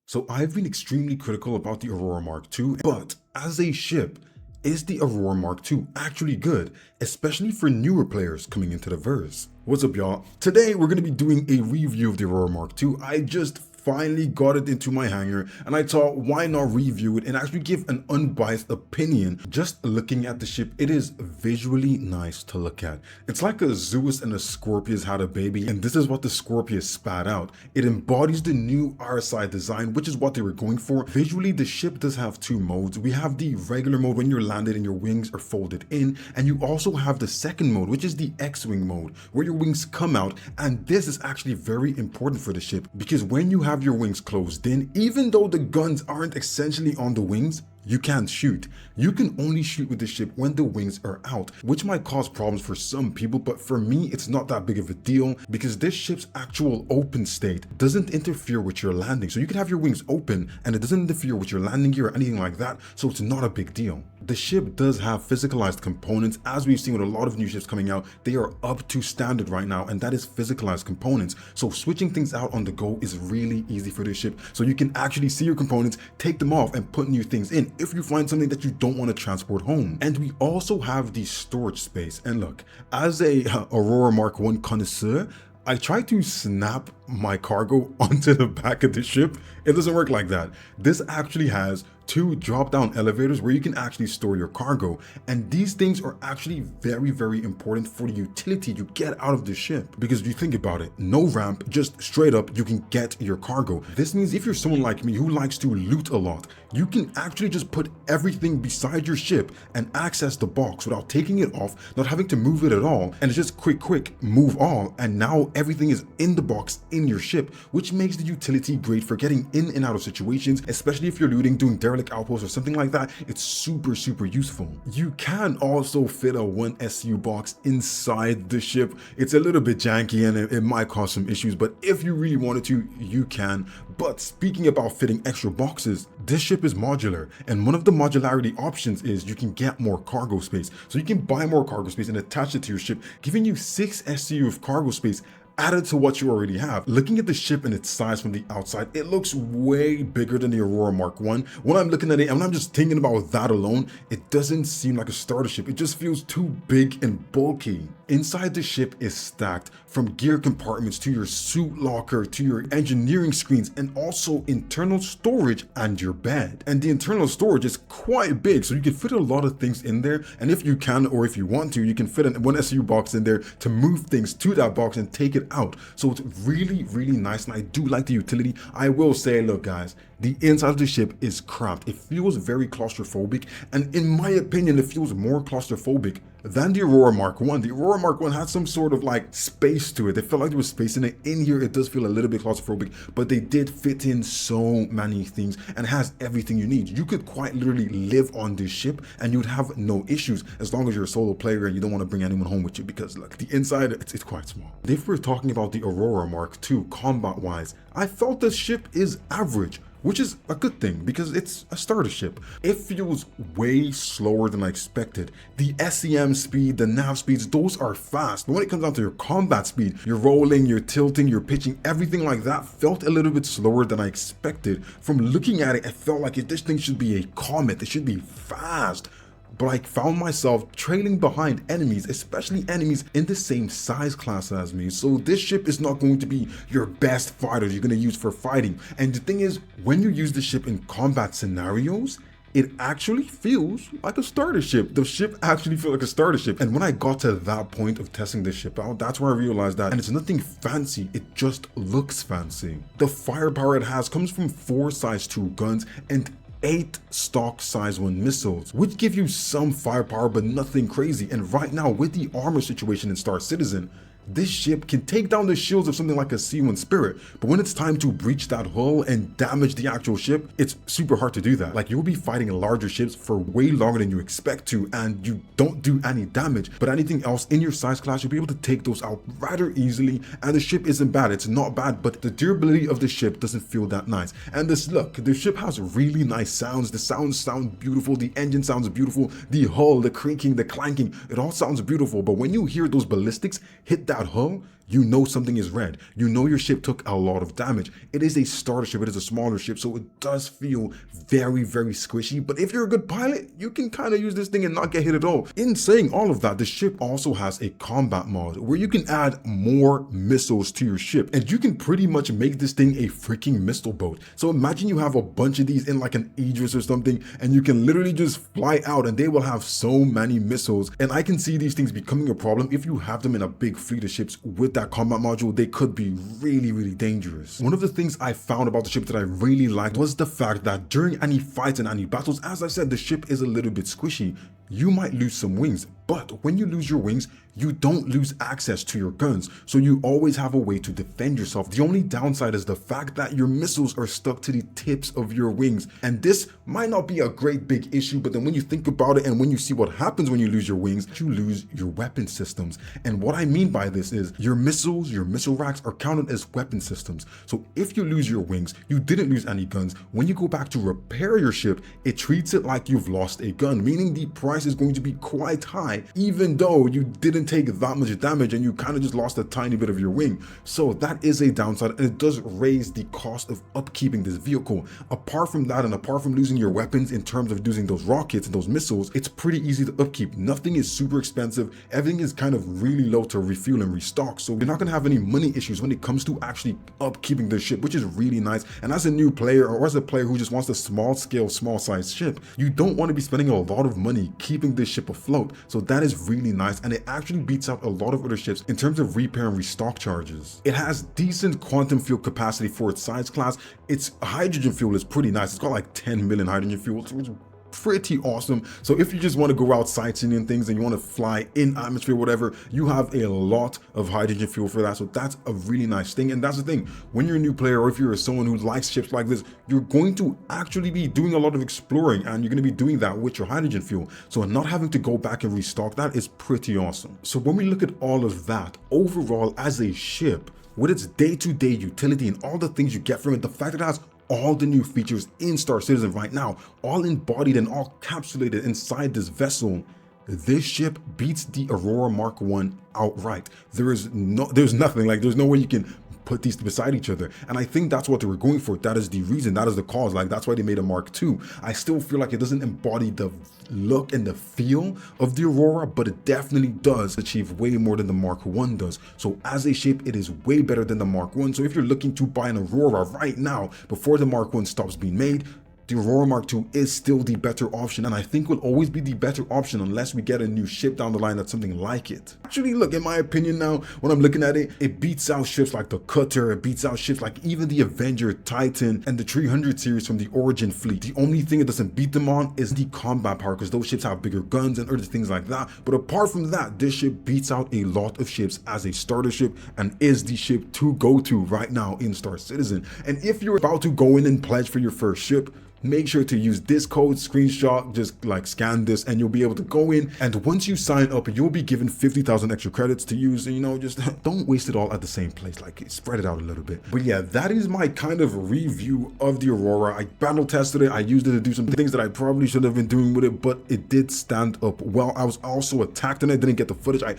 So I've been extremely critical about the Aurora Mark II, but as a ship, is the Aurora Mark II actually good, especially for newer players coming into the verse? What's up, y'all? Today we're going to be doing a review of the Aurora Mark II. I just finally got it into my hangar and I thought, why not review it and actually give an unbiased opinion. Just looking at the ship, it is visually nice to look at. It's like a Zeus and a Scorpius had a baby, and this is what the Scorpius spat out. It embodies the new RSI design, which is what they were going for. Visually, the ship does have two modes. We have the regular mode when you're landed and your wings are folded in, and you also have the second mode, which is the X-Wing mode, where your wings come out. And this is actually very important for the ship, because when you have your wings closed in, even though the guns aren't essentially on the wings, you can't shoot. You can only shoot with the ship when the wings are out, which might cause problems for some people, but for me, it's not that big of a deal because this ship's actual open state doesn't interfere with your landing. So you can have your wings open and it doesn't interfere with your landing gear or anything like that, so it's not a big deal. The ship does have physicalized components. As we've seen with a lot of new ships coming out, they are up to standard right now, and that is physicalized components. So switching things out on the go is really easy for this ship. So you can actually see your components, take them off, and put new things in if you find something that you don't want to transport home. And we also have the storage space. And look, as a Aurora Mark I connoisseur, I tried to snap my cargo onto the back of the ship. It doesn't work like that. This actually has two drop-down elevators where you can actually store your cargo, and these things are actually very important for the utility you get out of the ship, because if you think about it, no ramp, just straight up you can get your cargo. This means if you're someone like me who likes to loot a lot, you can actually just put everything beside your ship and access the box without taking it off, not having to move it at all, and it's just quick move all, and now everything is in the box in your ship, which makes the utility great for getting in and out of situations, especially if you're looting, doing derelict outposts or something like that. It's super useful. You can also fit a 1 SU box inside the ship. It's a little bit janky and it might cause some issues, but if you really wanted to, you can. But speaking about fitting extra boxes, this ship is modular, and one of the modularity options is you can get more cargo space. So you can buy more cargo space and attach it to your ship, giving you 6 SU of cargo space added to what you already have. Looking at the ship and its size from the outside, it looks way bigger than the Aurora Mark I. When I'm looking at it and I'm just thinking about that alone, it doesn't seem like a starter ship. It just feels too big and bulky. Inside the ship is stacked, from gear compartments to your suit locker to your engineering screens, and also internal storage and your bed. And the internal storage is quite big, so you can fit a lot of things in there, and if you can or if you want to, you can fit an 1 SU box in there to move things to that box and take it out. So it's really nice, and I do like the utility. I will say, look guys, the inside of the ship is cramped. It feels very claustrophobic, and in my opinion, it feels more claustrophobic than the Aurora Mark I. The Aurora Mark I had some sort of like space to it. It felt like there was space in it. In here, it does feel a little bit claustrophobic, but they did fit in so many things and has everything you need. You could quite literally live on this ship and you'd have no issues as long as you're a solo player and you don't want to bring anyone home with you, because look, the inside, it's quite small. If we're talking about the Aurora Mark II combat-wise, I felt the ship is average, which is a good thing because it's a starter ship. It feels way slower than I expected. The SEM speed, the nav speeds, those are fast. But when it comes down to your combat speed, your rolling, your tilting, your pitching, everything like that felt a little bit slower than I expected. From looking at it, I felt like this thing should be a comet. It should be fast. But I found myself trailing behind enemies, especially enemies in the same size class as me. So this ship is not going to be your best fighter you're going to use for fighting. And the thing is, when you use the ship in combat scenarios, it actually feels like a starter ship. The ship actually feels like a starter ship. And when I got to that point of testing this ship out, that's where I realized that, and it's nothing fancy, it just looks fancy. The firepower it has comes from 4 size 2 guns and 8 stock size 1 missiles, which give you some firepower but nothing crazy. And right now, with the armor situation in Star Citizen, this ship can take down the shields of something like a C1 Spirit, but when it's time to breach that hull and damage the actual ship, it's super hard to do that. Like, you'll be fighting larger ships for way longer than you expect to, and you don't do any damage, but anything else in your size class, you'll be able to take those out rather easily, and the ship isn't bad. It's not bad, but the durability of the ship doesn't feel that nice. And this, look, the ship has really nice sounds. The sounds sound beautiful, the engine sounds beautiful, the hull, the creaking, the clanking, it all sounds beautiful, but when you hear those ballistics hit that hull, you know something is red. You know your ship took a lot of damage. It is a starter ship, it is a smaller ship, so it does feel very, very squishy. But if you're a good pilot, you can kind of use this thing and not get hit at all. In saying all of that, the ship also has a combat mod where you can add more missiles to your ship, and you can pretty much make this thing a freaking missile boat. So imagine you have a bunch of these in like an Aegis or something, and you can literally just fly out and they will have so many missiles. And I can see these things becoming a problem if you have them in a big fleet of ships. With that combat module, they could be really, really dangerous. One of the things I found about the ship that I really liked was the fact that during any fights and any battles, as I said, the ship is a little bit squishy. You might lose some wings, but when you lose your wings, you don't lose access to your guns, so you always have a way to defend yourself. The only downside is the fact that your missiles are stuck to the tips of your wings, and this might not be a great big issue, but then when you think about it and when you see what happens when you lose your wings, you lose your weapon systems. And what I mean by this is your missiles, your missile racks are counted as weapon systems. So if you lose your wings, you didn't lose any guns. When you go back to repair your ship, it treats it like you've lost a gun, meaning the price is going to be quite high, even though you didn't take that much damage and you kind of just lost a tiny bit of your wing. So that is a downside, and it does raise the cost of upkeeping this vehicle. Apart from that, and apart from losing your weapons in terms of losing those rockets and those missiles, it's pretty easy to upkeep. Nothing is super expensive. Everything is kind of really low to refuel and restock, so you're not going to have any money issues when it comes to actually upkeeping the ship, which is really nice. And as a new player, or as a player who just wants a small scale, small size ship, you don't want to be spending a lot of money keeping this ship afloat. So that is really nice, and it actually beats out a lot of other ships in terms of repair and restock charges. It has decent quantum fuel capacity for its size class. Its hydrogen fuel is pretty nice. It's got like 10 million hydrogen fuel, which is pretty awesome. So if you just want to go out sightseeing and things and you want to fly in atmosphere, whatever, you have a lot of hydrogen fuel for that. So that's a really nice thing. And that's the thing, when you're a new player, or if you're someone who likes ships like this, you're going to actually be doing a lot of exploring, and you're going to be doing that with your hydrogen fuel. So not having to go back and restock that is pretty awesome. So when we look at all of that overall as a ship, with its day-to-day utility and all the things you get from it, the fact that it has all the new features in Star Citizen right now, all embodied and all capsulated inside this vessel, this ship beats the Aurora Mark 1 outright. There's nothing, like there's no way you can put these beside each other. And I think that's what they were going for. That is the reason, that is the cause. Like, that's why they made a Mark II. I still feel like it doesn't embody the look and the feel of the Aurora, but it definitely does achieve way more than the Mark I does. So as a ship, it is way better than the Mark I. So if you're looking to buy an Aurora right now, before the Mark I stops being made, the Aurora Mark II is still the better option, and I think will always be the better option unless we get a new ship down the line that's something like it. Actually, look, in my opinion now, when I'm looking at it, it beats out ships like the Cutter, it beats out ships like even the Avenger, Titan, and the 300 series from the Origin fleet. The only thing it doesn't beat them on is the combat power, because those ships have bigger guns and other things like that. But apart from that, this ship beats out a lot of ships as a starter ship and is the ship to go to right now in Star Citizen. And if you're about to go in and pledge for your first ship, make sure to use this code, screenshot, just like scan this, and you'll be able to go in, and once you sign up, you'll be given 50,000 extra credits to use. And, you know, just don't waste it all at the same place, like spread it out a little bit. But yeah, that is my kind of review of the Aurora. I battle tested it, I used it to do some things that I probably should have been doing with it, but it did stand up well. I was also attacked in it, didn't get the footage. I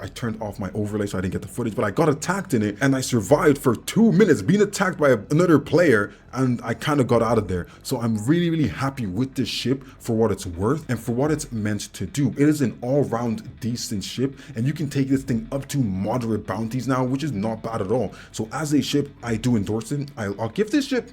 turned off my overlay, so I didn't get the footage, but I got attacked in it, and I survived for 2 minutes being attacked by another player, and I kind of got out of there. So I'm really happy with this ship for what it's worth and for what it's meant to do. It is an all-round decent ship, and you can take this thing up to moderate bounties now, which is not bad at all. So as a ship, I do endorse it. I'll give this ship,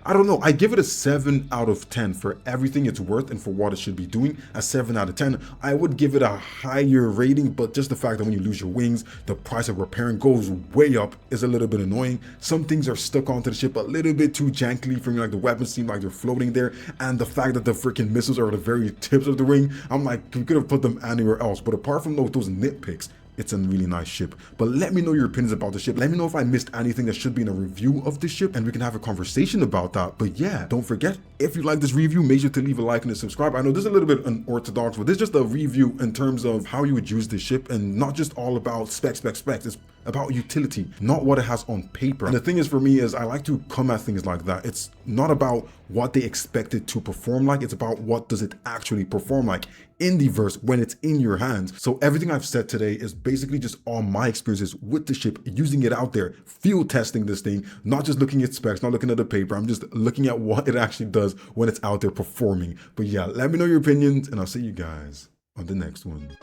I don't know, I give it a 7 out of 10 for everything it's worth and for what it should be doing. A 7 out of 10. I would give it a higher rating, but just the fact that when you lose your wings, the price of repairing goes way up is a little bit annoying. Some things are stuck onto the ship a little bit too jankily for me, like the weapons seem like they're floating there, and the fact that the freaking missiles are at the very tips of the ring, I'm like, you could have put them anywhere else. But apart from those nitpicks, it's a really nice ship. But let me know your opinions about the ship. Let me know if I missed anything that should be in a review of the ship, and we can have a conversation about that. But yeah, don't forget, if you like this review, make sure to leave a like and a subscribe. I know this is a little bit unorthodox, but this is just a review in terms of how you would use this ship, and not just all about specs. It's about utility, not what it has on paper. And the thing is for me is I like to come at things like that. It's not about what they expect it to perform like, it's about what does it actually perform like in the verse when it's in your hands. So everything I've said today is basically just all my experiences with the ship, using it out there, field testing this thing, not just looking at specs, not looking at the paper. I'm just looking at what it actually does when it's out there performing. But yeah, let me know your opinions and I'll see you guys on the next one.